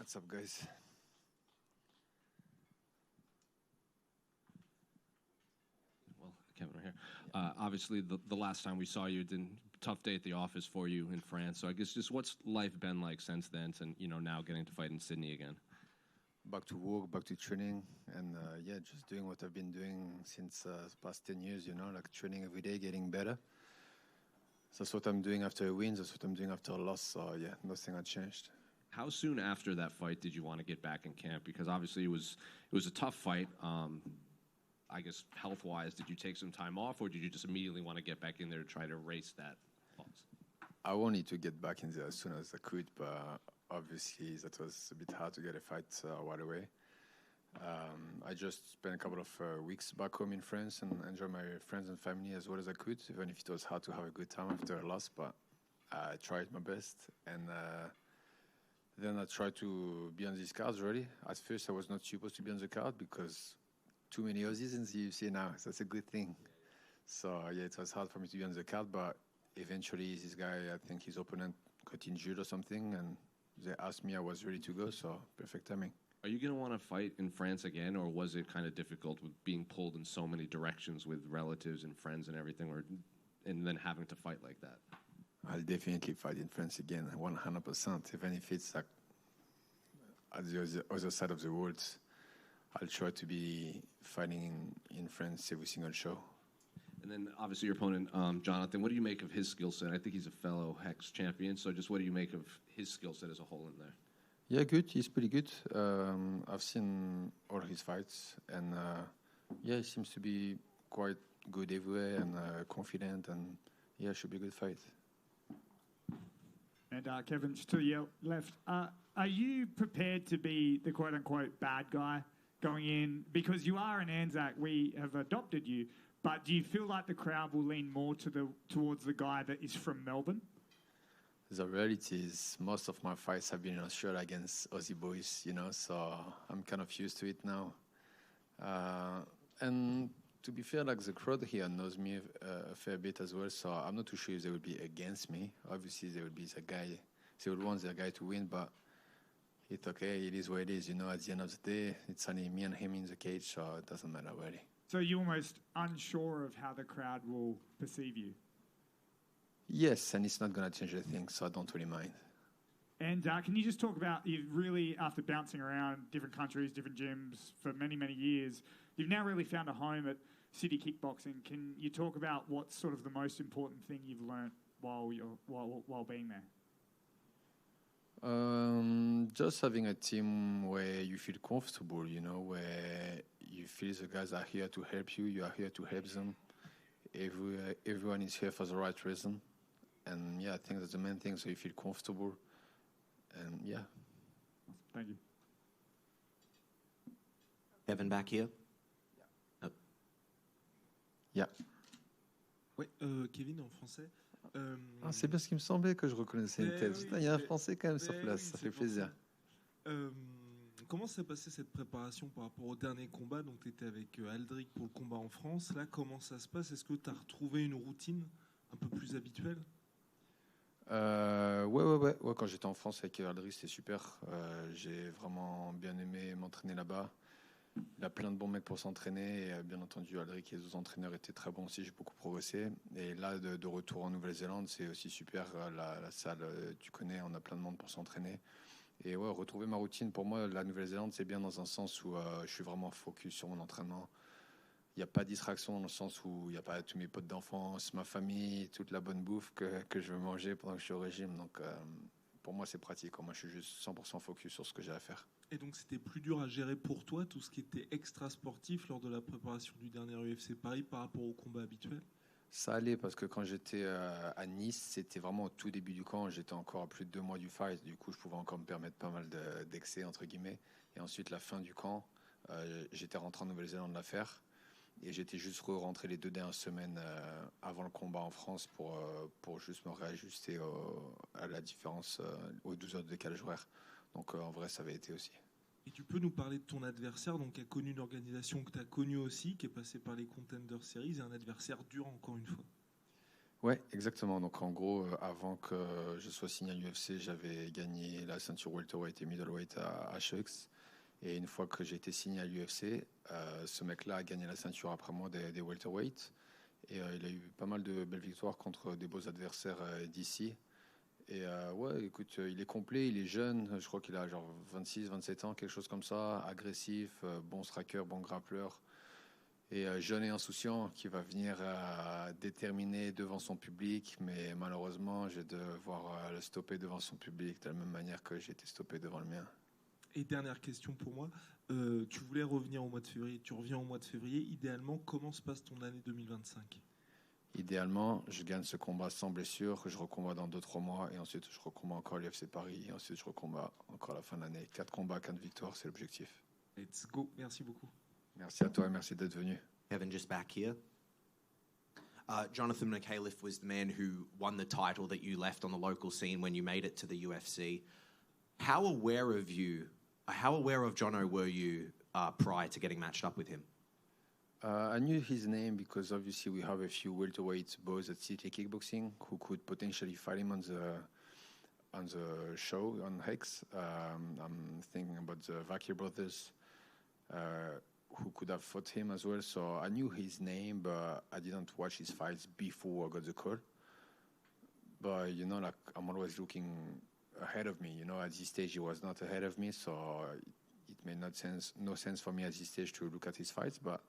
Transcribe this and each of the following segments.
What's up, guys? Well, Kevin, right here. Obviously, the last time we saw you, tough day at the office for you in France. So I guess just what's life been like since then, and now getting to fight in Sydney again? Back to work, back to training, and just doing what I've been doing since the past 10 years, like training every day, getting better. So that's what I'm doing after a win, that's what I'm doing after a loss, so yeah, nothing had changed. How soon after that fight did you want to get back in camp? Because obviously it was a tough fight. I guess health-wise, did you take some time off, or did you just immediately want to get back in there to try to erase that loss? I wanted to get back in there as soon as I could, but obviously that was a bit hard to get a fight right away. I just spent a couple of weeks back home in France and enjoy my friends and family as well as I could, even if it was hard to have a good time after a loss, but I tried my best. And then I tried to be on these cards already. At first, I was not supposed to be on the card because too many Aussies in the UFC now, so that's a good thing. So yeah, it was hard for me to be on the card, but eventually this guy, I think his opponent got injured or something, and they asked me, I was ready to go, so perfect timing. Are you going to want to fight in France again, or was it kind of difficult with being pulled in so many directions with relatives and friends and everything, and then having to fight like that? I'll definitely fight in France again, 100%. Even if it's like at the other side of the world, I'll try to be fighting in France every single show. And then, obviously, your opponent, Jonathan, what do you make of his skill set? I think he's a fellow Hex champion, so just what do you make of his skill set as a whole in there? Yeah, good. He's pretty good. I've seen all his fights, and he seems to be quite good everywhere and confident, and yeah, should be a good fight. And Kevin, just to your left, are you prepared to be the quote-unquote bad guy going in? Because you are an Anzac, we have adopted you, but do you feel like the crowd will lean more towards the guy that is from Melbourne? The reality is most of my fights have been in Australia against Aussie boys, so I'm kind of used to it now. And to be fair, like the crowd here knows me a fair bit as well, so I'm not too sure if they would be against me. Obviously, they would be the guy, they would want their guy to win, but it's okay, it is what it is, at the end of the day, it's only me and him in the cage, so it doesn't matter really. So you're almost unsure of how the crowd will perceive you? Yes, and it's not going to change a thing, so I don't really mind. And can you just talk about, you really, after bouncing around different countries, different gyms for many, many years, you've now really found a home at City Kickboxing. Can you talk about what's sort of the most important thing you've learnt while being there? Just having a team where you feel comfortable, where you feel the guys are here to help you, you are here to help them. Everyone is here for the right reason. And yeah, I think that's the main thing, so you feel comfortable. And yeah. Thank you. Kevin, back here. Yeah. Yeah. Oui, Kevin en français. C'est bien ce qui me semblait que je reconnaissais une tête. Il y a un français quand même sur place, ça fait plaisir. Comment s'est passée cette préparation par rapport au dernier combat? Donc tu étais avec Aldric pour le combat en France. Là, comment ça se passe? Est-ce que tu as retrouvé une routine un peu plus habituelle? Ouais. Quand j'étais en France avec Aldric, c'était super. J'ai vraiment bien aimé m'entraîner là-bas. Il a plein de bons mecs pour s'entraîner. Et bien entendu, Aldric et les autres entraîneurs étaient très bons aussi. J'ai beaucoup progressé. Et là, de retour en Nouvelle-Zélande, c'est aussi super. La salle, tu connais, on a plein de monde pour s'entraîner. Et ouais, retrouver ma routine, pour moi, la Nouvelle-Zélande, c'est bien dans un sens où je suis vraiment focus sur mon entraînement. Il n'y a pas de distraction dans le sens où il n'y a pas tous mes potes d'enfance, ma famille, toute la bonne bouffe que je veux manger pendant que je suis au régime. Donc, pour moi, c'est pratique. Moi, je suis juste 100% focus sur ce que j'ai à faire. Et donc, c'était plus dur à gérer pour toi, tout ce qui était extra-sportif lors de la préparation du dernier UFC Paris par rapport au combat habituel? Ça allait parce que quand j'étais à Nice, c'était vraiment au tout début du camp. J'étais encore à plus de 2 mois du fight. Du coup, je pouvais encore me permettre pas mal d'excès, entre guillemets. Et ensuite, la fin du camp, j'étais rentré en Nouvelle-Zélande la faire. Et j'étais juste rentré les 2 dernières semaines avant le combat en France pour juste me réajuster à la différence aux 12 heures de décalage horaire. Donc en vrai, ça avait été aussi. Et tu peux nous parler de ton adversaire, donc qui a connu une organisation que tu as connue aussi, qui est passé par les Contender Series, et un adversaire dur encore une fois? Ouais, exactement. Donc en gros, avant que je sois signé à l'UFC, j'avais gagné la ceinture welterweight et middleweight à HX. Et une fois que j'ai été signé à l'UFC, ce mec-là a gagné la ceinture après moi des welterweight. Et il a eu pas mal de belles victoires contre des beaux adversaires d'ici. Et ouais, écoute, il est complet, il est jeune. Je crois qu'il a genre 26, 27 ans, quelque chose comme ça. Agressif, bon striker, bon grappleur. Et jeune et insouciant qui va venir déterminer devant son public. Mais malheureusement, je vais devoir le stopper devant son public de la même manière que j'ai été stoppé devant le mien. Et dernière question pour moi, tu voulais revenir au mois de février, tu reviens au mois de février. Idéalement, comment se passe ton année 2025? Idéalement, je gagne ce combat sans blessure, je recombats dans 2-3 mois et ensuite je recombats encore l'UFC Paris et ensuite je recombats encore à la fin de l'année. 4 combats, 4 victoires, c'est l'objectif. Let's go, merci beaucoup. Merci à toi et merci d'être venu. Kevin, just back here. Jonathan Micallef was the man who won the title that you left on the local scene when you made it to the UFC. How aware of Jono were you prior to getting matched up with him? I knew his name because obviously we have a few welterweight boys at City Kickboxing who could potentially fight him on the show on Hex. I'm thinking about the Vaki brothers who could have fought him as well. So I knew his name, but I didn't watch his fights before I got the call. But you know, like I'm always looking ahead of me. You know, at this stage he was not ahead of me, so it made no sense for me at this stage to look at his fights. But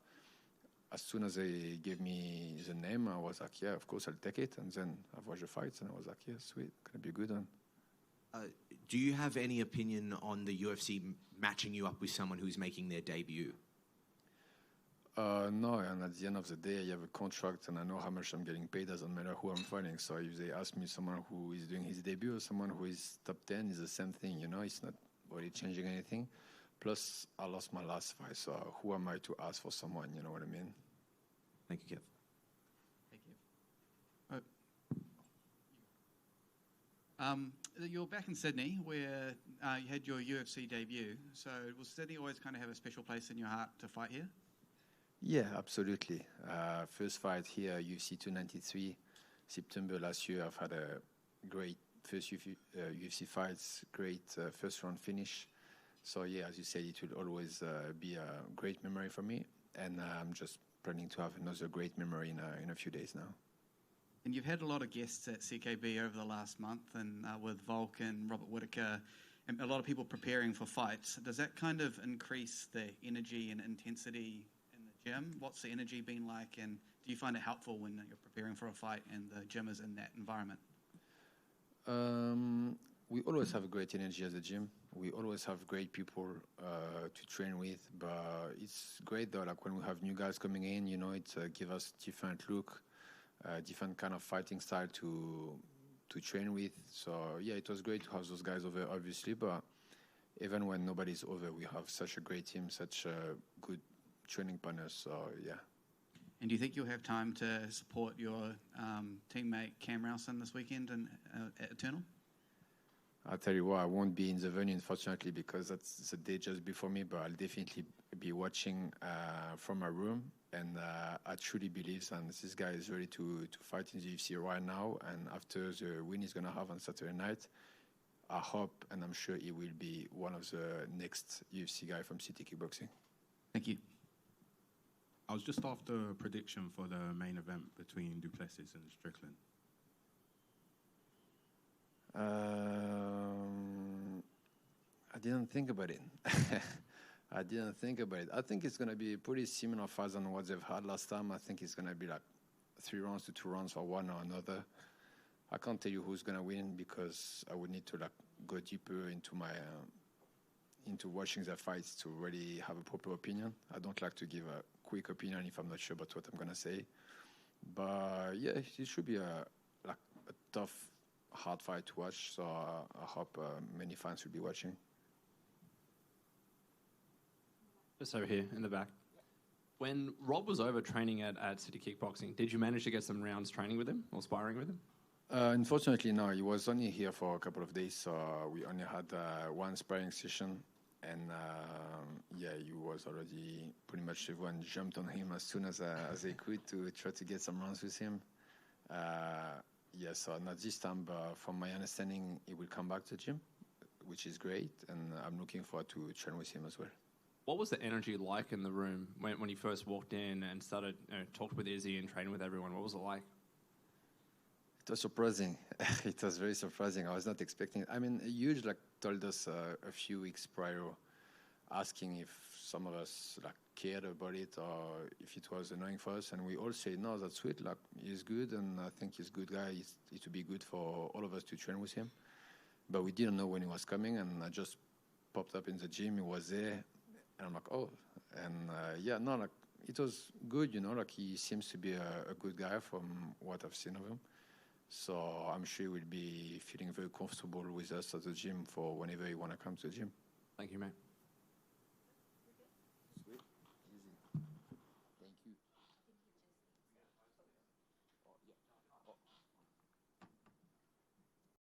as soon as they gave me the name, I was like, yeah, of course, I'll take it. And then I've watched the fights, and I was like, yeah, sweet, gonna be a good one. Do you have any opinion on the UFC matching you up with someone who's making their debut? No, and at the end of the day, I have a contract, and I know how much I'm getting paid. Doesn't matter who I'm fighting. So if they ask me someone who is doing his debut or someone who is top 10, it's the same thing, you know? It's not really changing anything. Plus, I lost my last fight, so who am I to ask for someone, you know what I mean? Thank you, Kev. Thank you. You're back in Sydney, where you had your UFC debut. So will Sydney always kind of have a special place in your heart to fight here? Yeah, absolutely. First fight here, UFC 293, September last year. I've had a great first UFC fights, great first round finish. So yeah, as you said, it will always be a great memory for me, and I'm just planning to have another great memory in a few days now. And you've had a lot of guests at CKB over the last month, and with Volk and Robert Whittaker, and a lot of people preparing for fights. Does that kind of increase the energy and intensity in the gym? What's the energy been like, and do you find it helpful when you're preparing for a fight and the gym is in that environment? We always have a great energy at the gym. We always have great people to train with, but it's great though, like when we have new guys coming in, you know, it gives us different look, different kind of fighting style to train with. So yeah, it was great to have those guys over, obviously, but even when nobody's over, we have such a great team, such good training partners, so yeah. And do you think you'll have time to support your teammate Cam Rowson this weekend at Eternal? I'll tell you what, I won't be in the venue, unfortunately, because that's the day just before me, but I'll definitely be watching from my room, and I truly believe and this guy is ready to fight in the UFC right now, and after the win he's going to have on Saturday night, I hope and I'm sure he will be one of the next UFC guy from City Kickboxing. Thank you. I was just after a prediction for the main event between Plessis and Strickland. I didn't think about it. I think it's going to be a pretty similar fight than what they've had last time. I think it's going to be like 3 rounds to 2 rounds for one or another. I can't tell you who's going to win because I would need to like go deeper into my into watching their fights to really have a proper opinion. I don't like to give a quick opinion if I'm not sure about what I'm going to say. But yeah, it should be a tough, hard fight to watch. So I hope many fans will be watching. Just over here in the back. When Rob was over training at City Kickboxing, did you manage to get some rounds training with him or sparring with him? Unfortunately, no. He was only here for a couple of days, so we only had one sparring session. And yeah, he was already pretty much everyone jumped on him as soon as they could to try to get some rounds with him. Yes, so not this time, but from my understanding, he will come back to the gym, which is great, and I'm looking forward to train with him as well. What was the energy like in the room when you first walked in and started talked with Izzy and trained with everyone? What was it like? It was surprising. It was very surprising. I was not expecting it. I mean, Huge told us a few weeks prior, asking if some of us cared about it or if it was annoying for us, and we all said no, that's sweet. He's good, and I think he's a good guy. It would be good for all of us to train with him. But we didn't know when he was coming, and I just popped up in the gym. He was there, and I'm like, oh, and it was good. He seems to be a good guy from what I've seen of him. So I'm sure he will be feeling very comfortable with us at the gym for whenever you want to come to the gym. Thank you, mate.